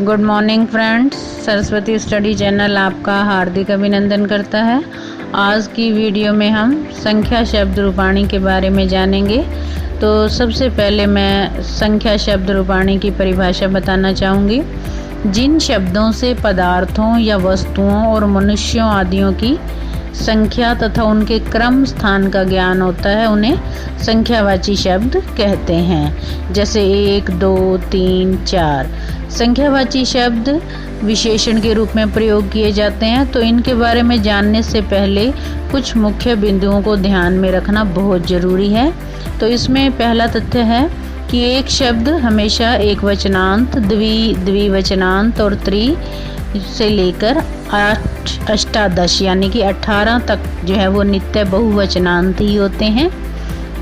Good morning friends. Saraswati study channel आपका हार्दिक अभिनंदन करता है। आज की वीडियो में हम संख्या शब्द रूपाणी के बारे में जानेंगे। तो सबसे पहले मैं संख्या शब्द रूपाणी की परिभाषा बताना चाहूँगी। जिन शब्दों से पदार्थों या वस्तुओं और मनुष्यों आदियों की संख्या तथा उनके क्रम स्थान का ज्ञान होता है उन्हें संख्यावाची शब्द कहते हैं। जैसे 1, 2, 3, 4 संख्यावाची शब्द विशेषण के रूप में प्रयोग किए जाते हैं। तो इनके बारे में जानने से पहले कुछ मुख्य बिंदुओं को ध्यान में रखना बहुत ज़रूरी है। तो इसमें पहला तथ्य है कि एक शब्द हमेशा एक वचनांत, द्विवचनांत और त्रि से लेकर अष्टादश यानी कि 18 तक जो है वो नित्य बहुवचनांत ही होते हैं।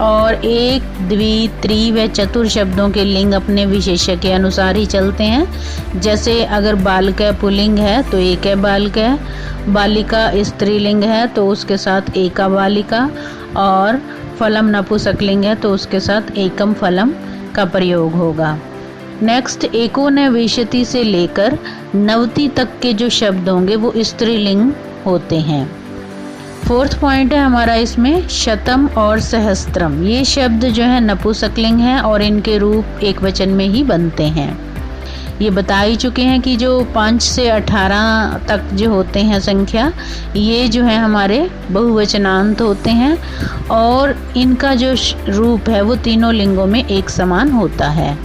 और एक, द्वि, त्रि व चतुर शब्दों के लिंग अपने विशेष्य के अनुसार ही चलते हैं। जैसे अगर बालिका पुल्लिंग है तो एक है बालिका, बालिका स्त्रीलिंग है तो उसके साथ एका बालिका, और फलम नपुंसकलिंग है तो उसके साथ एकम फलम का प्रयोग होगा। नेक्स्ट, एकोनविंशति से लेकर 90 तक के जो शब्द होंगे वो स्त्रीलिंग होते हैं। फोर्थ पॉइंट है हमारा इसमें शतम और सहस्त्रम। ये शब्द जो है नपुंसकलिंग है और इनके रूप एक वचन में ही बनते हैं। ये बता ही चुके हैं कि जो 5 से 18 तक जो होते हैं संख्या, ये जो है हमारे बहुवचनांत होते हैं और इनका जो रूप है वो तीनों लिंगों में एक समान होता है।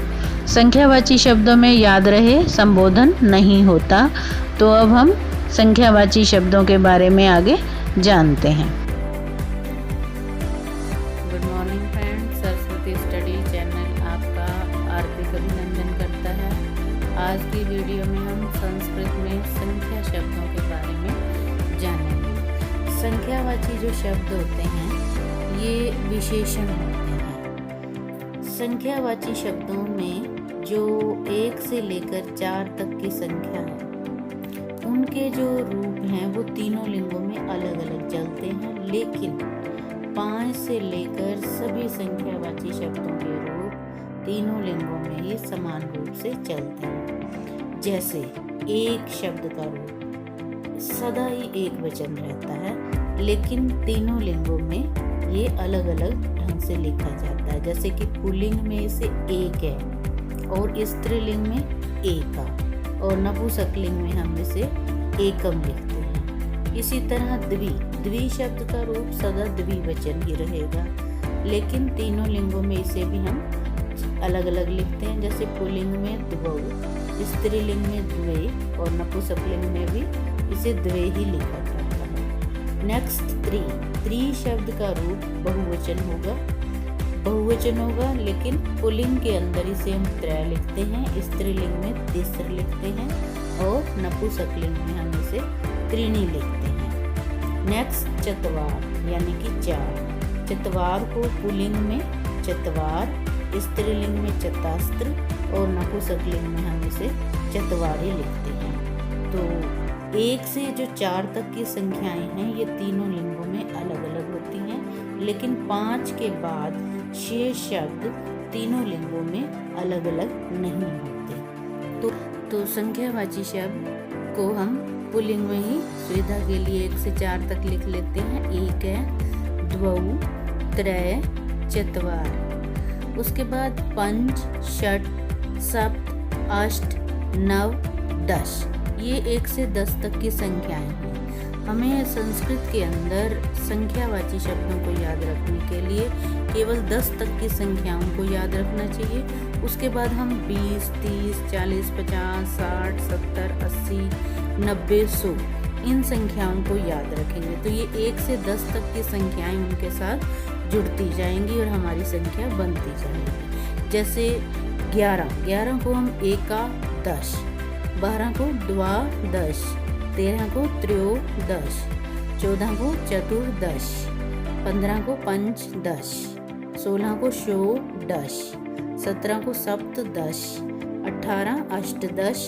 संख्यावाची शब्दों में याद रहे संबोधन नहीं होता। तो अब हम संख्यावाची शब्दों के बारे में आगे जानते हैं। Good morning friends, Saraswati study channel आपका हार्दिक अभिनंदन करता है। आज की वीडियो में हम संस्कृत में संख्या शब्दों के बारे में जानेंगे। संख्यावाची जो शब्द होते हैं ये विशेषण होते हैं। संख्यावाची शब्दों में जो 1 से लेकर 4 तक की संख्या है उनके जो रूप हैं वो तीनों लिंगों में अलग अलग चलते हैं, लेकिन 5 से लेकर सभी संख्यावाची शब्दों के रूप तीनों लिंगों में ही समान रूप से चलते हैं। जैसे एक शब्द का रूप सदा ही एक वचन रहता है, लेकिन तीनों लिंगों में ये अलग अलग ढंग से लिखा जाता है। जैसे कि पुल्लिंग में इसे एक है और स्त्रीलिंग में एका, और नपुंसकलिंग में हम इसे एकम लिखते हैं। इसी तरह द्वि शब्द का रूप सदा द्विवचन ही रहेगा, लेकिन तीनों लिंगों में इसे भी हम अलग अलग लिखते हैं। जैसे पुल्लिंग में द्वौ, स्त्रीलिंग में द्वे और नपुंसकलिंग में भी इसे द्वे ही लिखा जाता है। नेक्स्ट, त्रि शब्द का रूप बहुवचन होगा, लेकिन पुल्लिंग के अंदर इसे हम त्रय लिखते हैं, स्त्रीलिंग में तिस्र लिखते हैं और नपुंसकलिंग में हम इसे त्रीणी लिखते हैं। नेक्स्ट, चत्वार यानी कि 4। चत्वार को पुल्लिंग में चत्वार, स्त्रीलिंग में चतास्त्र और नपुंसकलिंग में हम इसे चत्वारी लिखते हैं। तो 1 से जो 4 तक की संख्याएं हैं ये तीनों लिंगों में अलग अलग होती हैं, लेकिन 5 के बाद शेष शब्द तीनों लिंगों में अलग अलग नहीं होते। तो संख्यावाची शब्द को हम पुल्लिंग में ही सुविधा के लिए 1 से 4 तक लिख लेते हैं। एक है द्वौ, त्रय, चत्वार। उसके बाद 5, 6, 7, 8, 9, 10 ये 1 से 10 तक की संख्याएं हैं। हमें संस्कृत के अंदर संख्यावाची शब्दों को याद रखने के लिए केवल 10 तक की संख्याओं को याद रखना चाहिए। उसके बाद हम 20, 30, 40, 50, 60, 70, 80, 90, 100 इन संख्याओं को याद रखेंगे। तो ये 1 से 10 तक की संख्याएं उनके साथ जुड़ती जाएंगी और हमारी संख्या बनती जाएगी। जैसे 11 को हम एकादश, 12 को द्वादश, 13 को त्रयोदश, 14 को चतुर्दश, 15 को पंचदश, 16 को षोडश, 17 को सप्तदश, 18 अष्टदश,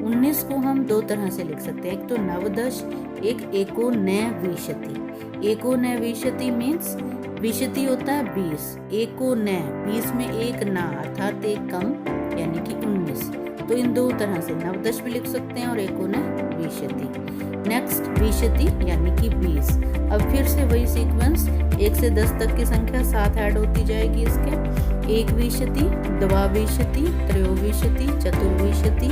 19 को हम 2 तरह से लिख सकते हैं। एक तो नवदश, एक एकोनविंशति। एकोनविंशति मीन्स विशति होता है 20, 20 में एक ना अर्थात एक कम यानी कि 19। तो इन दो तरह से नवदश भी लिख सकते हैं और एकोनविंशति। नेक्स्ट विंशति यानी कि 20। अब फिर से वही सीक्वेंस 1 से 10 तक की संख्या साथ ऐड होती जाएगी इसके। एकविंशति, द्वाविंशति, त्रयोविंशति, चतुर्विंशति,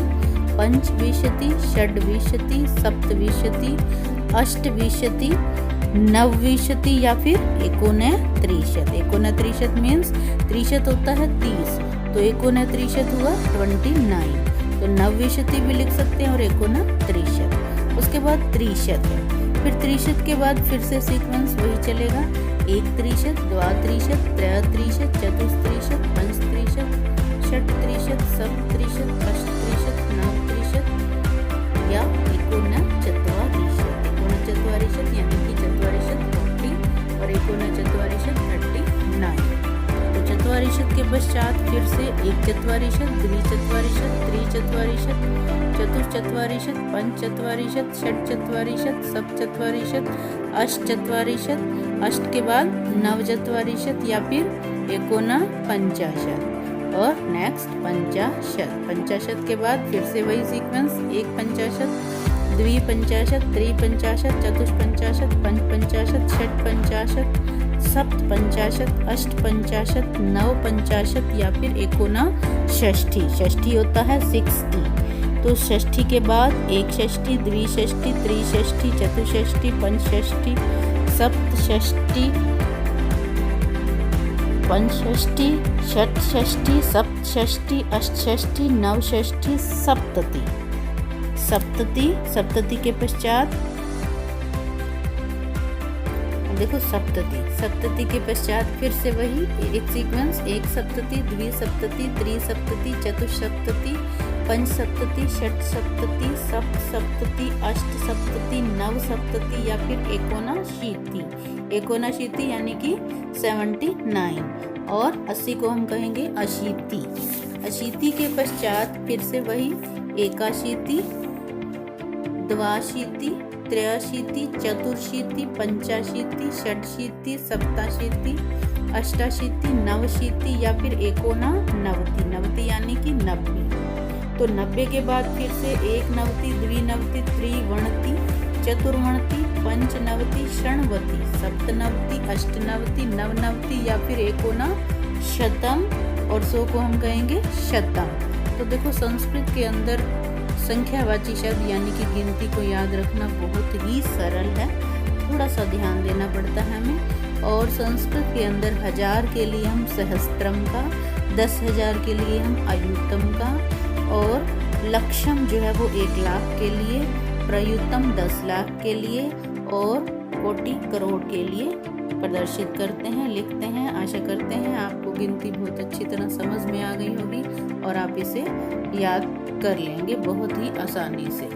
पंचविंशति, षड्विंशति, सप्तविंशति, अष्टविंशति, नवविंशति या फिर एकोनत्रिशत। एकोनत्रिशत मीन्स त्रिशत होता है 30, तो एकोनत्रिशत हुआ 29। तो नवविंशति भी लिख सकते हैं और एकोनत्रिशत। उसके बाद त्रिशत है। फिर त्रिशत के बाद फिर से सीक्वेंस वही चलेगा। एक त्रिशत, द्वात्रिशत, त्रयत्रिशत, चतुस्त्रिशत, पंचत्रिशत, षट्त्रिशत, सप्तत्रिशत, अष्टत्रिशत, नवत्रिशत या एकोनचत्वारिशत। एकोनचत्वारिशत यानी कि चत्वारिशत 40 और एकोनचत्वारिशत 39। तो चत्वारिशत के पश्चात फिर से एक चत्वारिशत, द्विचत्वारिशत, त्रिचत्वारिशत, चतुश्चत्वारिशत, पंचचत्वारिशत, षट्चत्वारिशत, सप्तचत्वारिशत, अष्टचत्वारिशत। अष्ट के बाद नवचत्वारिशत या फिर एकोनपंचाशत और नेक्स्ट पंचाशत। पंचाशत के बाद फिर से वही सीक्वेंस, एक पंचाशत, द्विपंचाशत, त्रिपंचाशत, चतुष्पंचाशत, पंचपंचाशत, षट्पंचाशत, सप्तपंचाशत, अष्टपंचाशत, नवपंचाशत या फिर एकोनषष्ठी। षष्ठी होता है 60। तो षष्ठी के बाद एक षष्ठी, द्विषष्ठी, त्रिषष्ठी, चतुष्षष्ठी, पंचषष्ठी, सप्तषष्ठी, पंचषष्ठी, षट्षष्ठी, सप्तषष्ठी, अष्टषष्ठी, नवषष्ठी, सप्तति। सप्तति के पश्चात देखो सप्तति के पश्चात फिर से वही एक सीक्वेंस, एक सप्तति, द्विसप्तति, त्रिसप्तति, चतुस्सप्तति, पंचसप्तति, षट्सप्तति, सप्तसप्तति, अष्टसप्तति, नवसप्तति या फिर एकोनशीति। एकोनशीति यानी कि 79 और 80 को हम कहेंगे अशीति। अशीति के पश्चात फिर से वही एकाशीति, द्वाशीति, त्रयाशीति, चतुर्शीति, पंचाशीति, षड्शीति, सप्ताशीति, अष्टाशीति, नवशीति या फिर एकोननवति। नवति यानी कि 90। तो 90 के बाद फिर से एक नवति, द्विनवति, त्रिवणति, चतुर्वणति, पंचनवति, षण्वति, सप्तनवति, अष्टनवति, नवनवति या फिर एकोनशतम और 100 को हम कहेंगे शतम। तो देखो संस्कृत के अंदर संख्यावाची शब्द यानी कि गिनती को याद रखना बहुत ही सरल है, थोड़ा सा ध्यान देना पड़ता है हमें। और संस्कृत के अंदर 1000 के लिए हम सहस्त्रम का, 10,000 के लिए हम अयुतम का और लक्षम जो है वो 1 लाख के लिए, प्रयुतम 10 लाख के लिए और कोटि करोड़ के लिए प्रदर्शित करते हैं, लिखते हैं। आशा करते हैं आपको गिनती बहुत अच्छी तरह समझ में आ गई होगी और आप इसे याद कर लेंगे बहुत ही आसानी से।